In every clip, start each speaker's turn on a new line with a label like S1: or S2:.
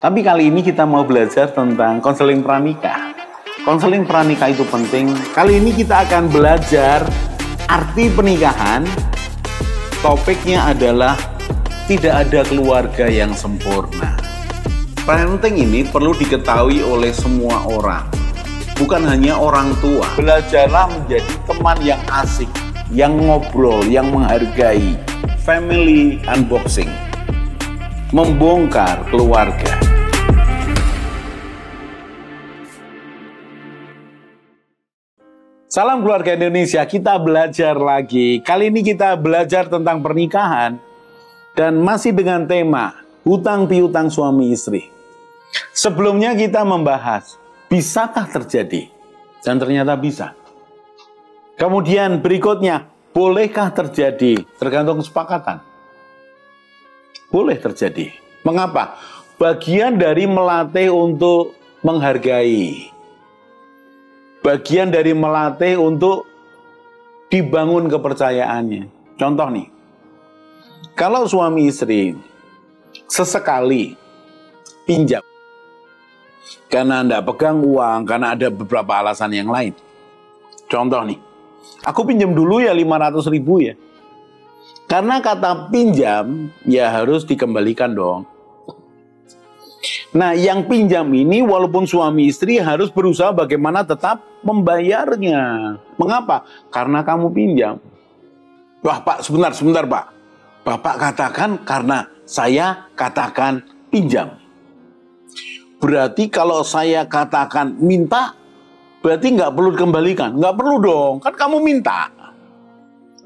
S1: Tapi kali ini kita mau belajar tentang konseling pranikah. Konseling pranikah itu penting. Kali ini kita akan belajar arti pernikahan. Topiknya adalah tidak ada keluarga yang sempurna. Parenting ini perlu diketahui oleh semua orang, bukan hanya orang tua. Belajarlah menjadi teman yang asik, yang ngobrol, yang menghargai. Family unboxing, membongkar keluarga. Salam keluarga Indonesia, kita belajar lagi. Kali ini kita belajar tentang pernikahan dan masih dengan tema hutang piutang suami istri. Sebelumnya kita membahas, bisakah terjadi? Dan ternyata bisa. Kemudian berikutnya, bolehkah terjadi? Tergantung kesepakatan. Boleh terjadi. Mengapa? Bagian dari melatih untuk menghargai. Bagian dari melatih untuk dibangun kepercayaannya. Contoh nih, kalau suami istri sesekali pinjam, karena Anda pegang uang, karena ada beberapa alasan yang lain. Contoh nih, aku pinjam dulu ya 500 ribu ya. Karena kata pinjam, ya harus dikembalikan dong. Nah, yang pinjam ini walaupun suami istri harus berusaha bagaimana tetap membayarnya. Mengapa? Karena kamu pinjam. Wah Pak, sebentar Pak. Bapak katakan karena saya katakan pinjam. Berarti kalau saya katakan minta, berarti nggak perlu dikembalikan. Nggak perlu dong, kan kamu minta.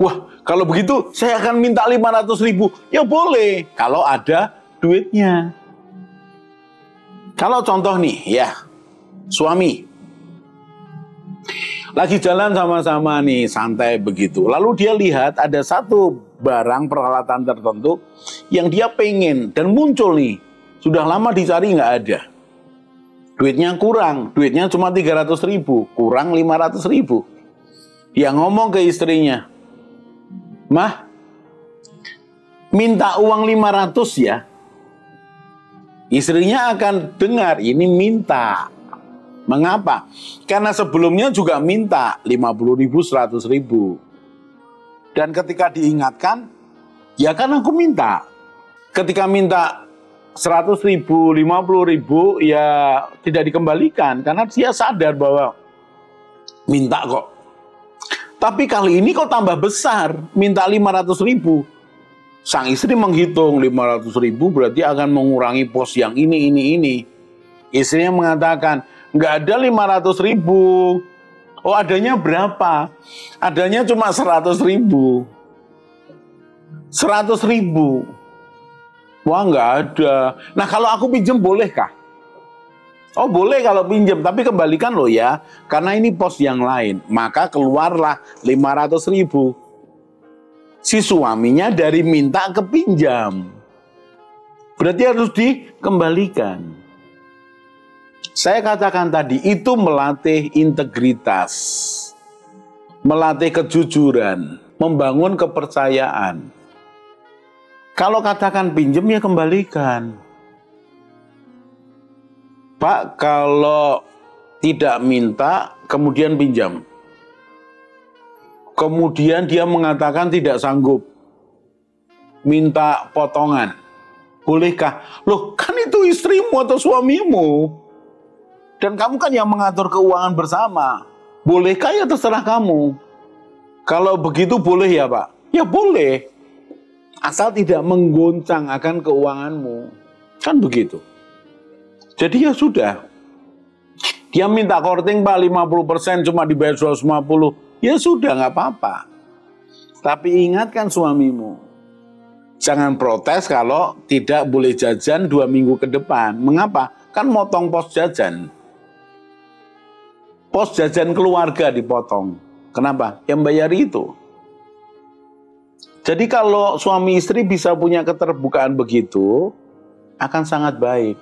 S1: Wah, kalau begitu saya akan minta 500 ribu. Ya boleh, kalau ada duitnya. Kalau contoh nih, ya, suami lagi jalan sama-sama nih, santai begitu. Lalu dia lihat ada satu barang peralatan tertentu yang dia pengen dan muncul nih. Sudah lama dicari nggak ada. Duitnya kurang, duitnya cuma 300 ribu, kurang 500 ribu. Dia ngomong ke istrinya, "Mah, minta uang 500 ya." Istrinya akan dengar, ini minta. Mengapa? Karena sebelumnya juga minta 50 ribu, 100 ribu. Dan ketika diingatkan, ya kan aku minta. Ketika minta 100 ribu, 50 ribu, ya tidak dikembalikan. Karena dia sadar bahwa minta kok. Tapi kali ini kok tambah besar, minta 500 ribu. Sang istri menghitung 500 ribu berarti akan mengurangi pos yang ini. Istrinya mengatakan, nggak ada 500 ribu. Oh, adanya berapa? Adanya cuma 100 ribu. 100 ribu. Wah, nggak ada. Nah, kalau aku pinjam bolehkah? Oh, boleh kalau pinjam, tapi kembalikan loh ya. Karena ini pos yang lain. Maka keluarlah 500 ribu. Si suaminya dari minta ke pinjam. Berarti harus dikembalikan. Saya katakan tadi, itu melatih integritas. Melatih kejujuran. Membangun kepercayaan. Kalau katakan pinjam, ya kembalikan. Pak, kalau tidak minta, kemudian pinjam. Kemudian dia mengatakan tidak sanggup. Minta potongan. Bolehkah? Loh, kan itu istrimu atau suamimu. Dan kamu kan yang mengatur keuangan bersama. Bolehkah? Ya terserah kamu. Kalau begitu boleh ya Pak? Ya boleh. Asal tidak menggoncang akan keuanganmu. Kan begitu. Jadi ya sudah. Dia minta korting Pak 50% cuma dibayar 250. Ya sudah, nggak apa-apa. Tapi ingatkan suamimu. Jangan protes kalau tidak boleh jajan 2 minggu ke depan. Mengapa? Kan motong pos jajan. Pos jajan keluarga dipotong. Kenapa? Yang bayar itu. Jadi kalau suami istri bisa punya keterbukaan begitu, akan sangat baik.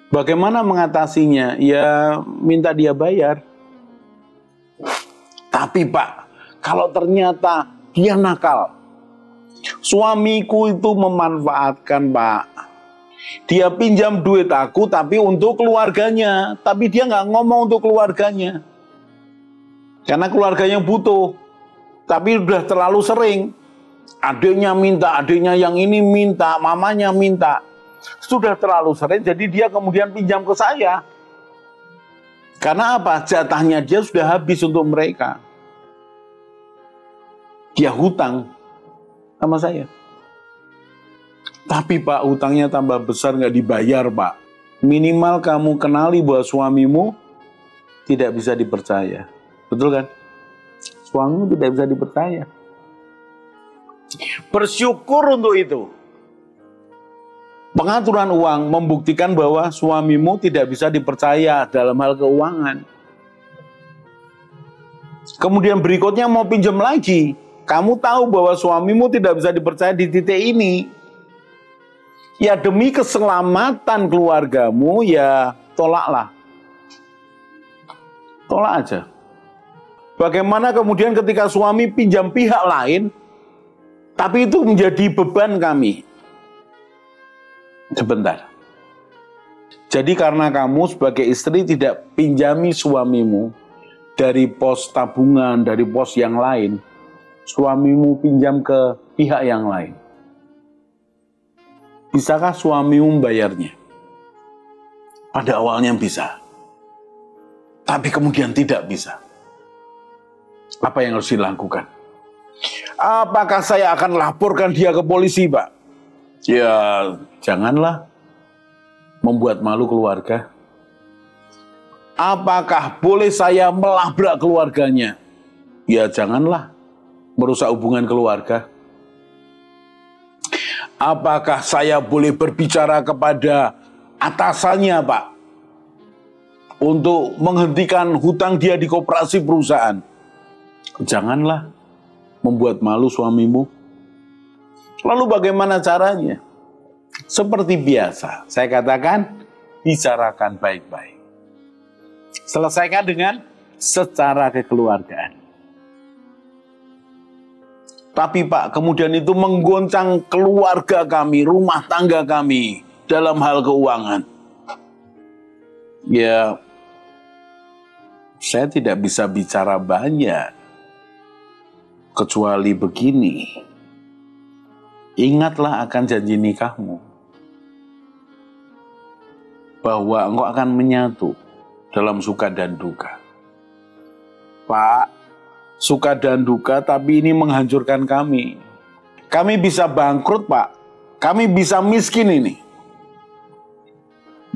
S1: Bagaimana mengatasinya? Ya minta dia bayar. Tapi Pak, kalau ternyata dia nakal, suamiku itu memanfaatkan Pak. Dia pinjam duit aku tapi untuk keluarganya. Tapi dia nggak ngomong untuk keluarganya. Karena keluarganya butuh. Tapi udah terlalu sering. Adiknya minta, adiknya yang ini minta, mamanya minta. Sudah terlalu sering, jadi dia kemudian pinjam ke saya. Karena apa? Jatahnya dia sudah habis untuk mereka. Dia hutang sama saya. Tapi Pak, hutangnya tambah besar, nggak dibayar Pak. Minimal kamu kenali bahwa suamimu tidak bisa dipercaya. Betul kan? Suamimu tidak bisa dipercaya. Bersyukur untuk itu. Pengaturan uang membuktikan bahwa suamimu tidak bisa dipercaya dalam hal keuangan. Kemudian berikutnya mau pinjam lagi. Kamu tahu bahwa suamimu tidak bisa dipercaya di titik ini. Ya demi keselamatan keluargamu, ya tolaklah. Tolak aja. Bagaimana kemudian ketika suami pinjam pihak lain, tapi itu menjadi beban kami. Sebentar. Jadi karena kamu sebagai istri tidak pinjami suamimu dari pos tabungan, dari pos yang lain, suamimu pinjam ke pihak yang lain. Bisakah suamimu membayarnya? Pada awalnya bisa. Tapi kemudian tidak bisa. Apa yang harus dilakukan? Apakah saya akan laporkan dia ke polisi, Pak? Ya, janganlah membuat malu keluarga. Apakah boleh saya melabrak keluarganya? Ya, janganlah merusak hubungan keluarga. Apakah saya boleh berbicara kepada atasannya, Pak, untuk menghentikan hutang dia di koperasi perusahaan? Janganlah membuat malu suamimu. Lalu bagaimana caranya? Seperti biasa, saya katakan, bicarakan baik-baik. Selesaikan dengan secara kekeluargaan. Tapi Pak, kemudian itu menggoncang keluarga kami, rumah tangga kami dalam hal keuangan. Ya, saya tidak bisa bicara banyak. Kecuali begini, ingatlah akan janji nikahmu. Bahwa engkau akan menyatu dalam suka dan duka. Pak, suka dan duka tapi ini menghancurkan kami. Kami bisa bangkrut Pak, kami bisa miskin ini.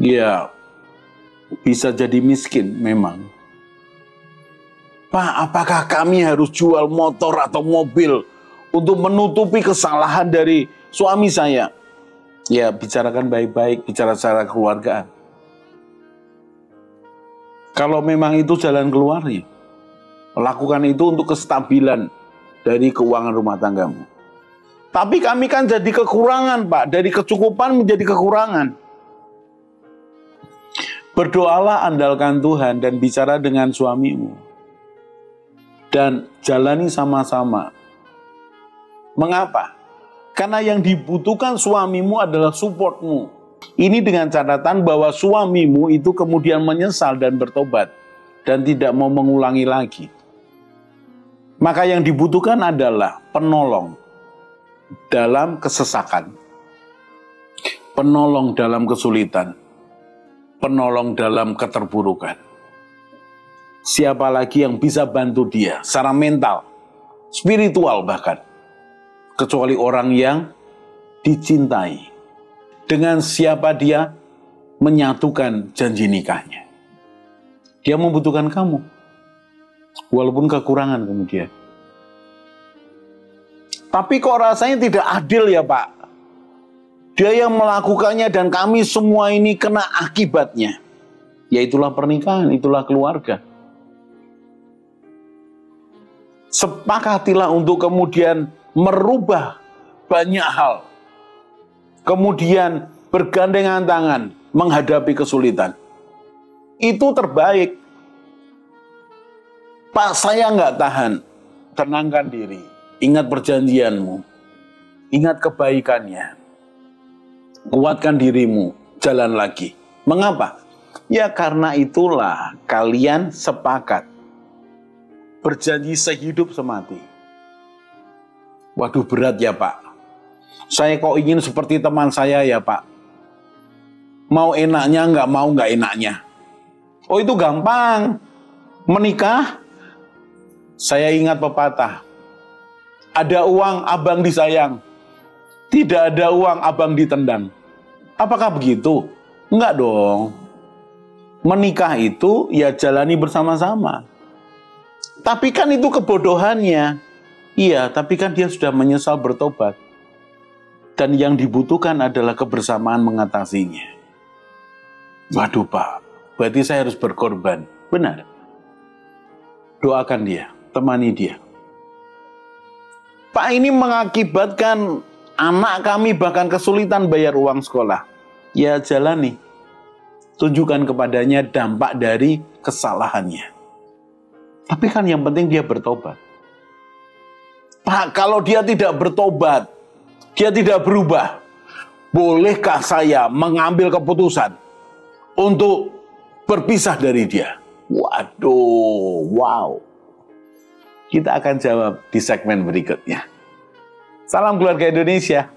S1: Ya, bisa jadi miskin memang. Pak, apakah kami harus jual motor atau mobil untuk menutupi kesalahan dari suami saya? Ya, bicarakan baik-baik, bicara secara keluargaan. Kalau memang itu jalan keluarnya, lakukan itu untuk kestabilan dari keuangan rumah tanggamu. Tapi kami kan jadi kekurangan, Pak. Dari kecukupan menjadi kekurangan. Berdoalah, andalkan Tuhan dan bicara dengan suamimu. Dan jalani sama-sama. Mengapa? Karena yang dibutuhkan suamimu adalah supportmu. Ini dengan catatan bahwa suamimu itu kemudian menyesal dan bertobat. Dan tidak mau mengulangi lagi. Maka yang dibutuhkan adalah penolong dalam kesesakan. Penolong dalam kesulitan. Penolong dalam keterpurukan. Siapa lagi yang bisa bantu dia secara mental, spiritual bahkan, kecuali orang yang dicintai. Dengan siapa dia menyatukan janji nikahnya. Dia membutuhkan kamu, walaupun kekurangan kemudian. Tapi kok rasanya tidak adil ya Pak? Dia yang melakukannya dan kami semua ini kena akibatnya. Ya itulah pernikahan, itulah keluarga. Sepakatilah untuk kemudian merubah banyak hal. Kemudian bergandengan tangan menghadapi kesulitan. Itu terbaik. Pak, saya nggak tahan. Tenangkan diri. Ingat perjanjianmu. Ingat kebaikannya. Kuatkan dirimu, jalan lagi. Mengapa? Ya karena itulah kalian sepakat. Berjanji sehidup semati. Waduh berat ya Pak. Saya kok ingin seperti teman saya ya Pak. Mau enaknya nggak enaknya. Oh itu gampang. Menikah, saya ingat pepatah. Ada uang abang disayang. Tidak ada uang abang ditendang. Apakah begitu? Enggak dong. Menikah itu ya jalani bersama-sama. Tapi kan itu kebodohannya. Iya, tapi kan dia sudah menyesal bertobat. Dan yang dibutuhkan adalah kebersamaan mengatasinya. Waduh Pak, berarti saya harus berkorban. Benar. Doakan dia, temani dia. Pak, ini mengakibatkan anak kami bahkan kesulitan bayar uang sekolah. Ya jalani. Tunjukkan kepadanya dampak dari kesalahannya. Tapi kan yang penting dia bertobat. Pak, kalau dia tidak bertobat, dia tidak berubah, bolehkah saya mengambil keputusan untuk berpisah dari dia? Waduh, wow. Kita akan jawab di segmen berikutnya. Salam keluarga Indonesia.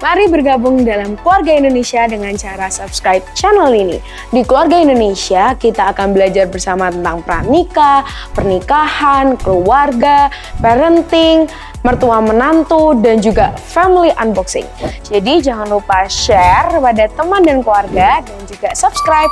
S2: Mari bergabung dalam Keluarga Indonesia dengan cara subscribe channel ini. Di Keluarga Indonesia, kita akan belajar bersama tentang pranikah, pernikahan, keluarga, parenting, mertua menantu, dan juga family unboxing. Jadi jangan lupa share kepada teman dan keluarga dan juga subscribe.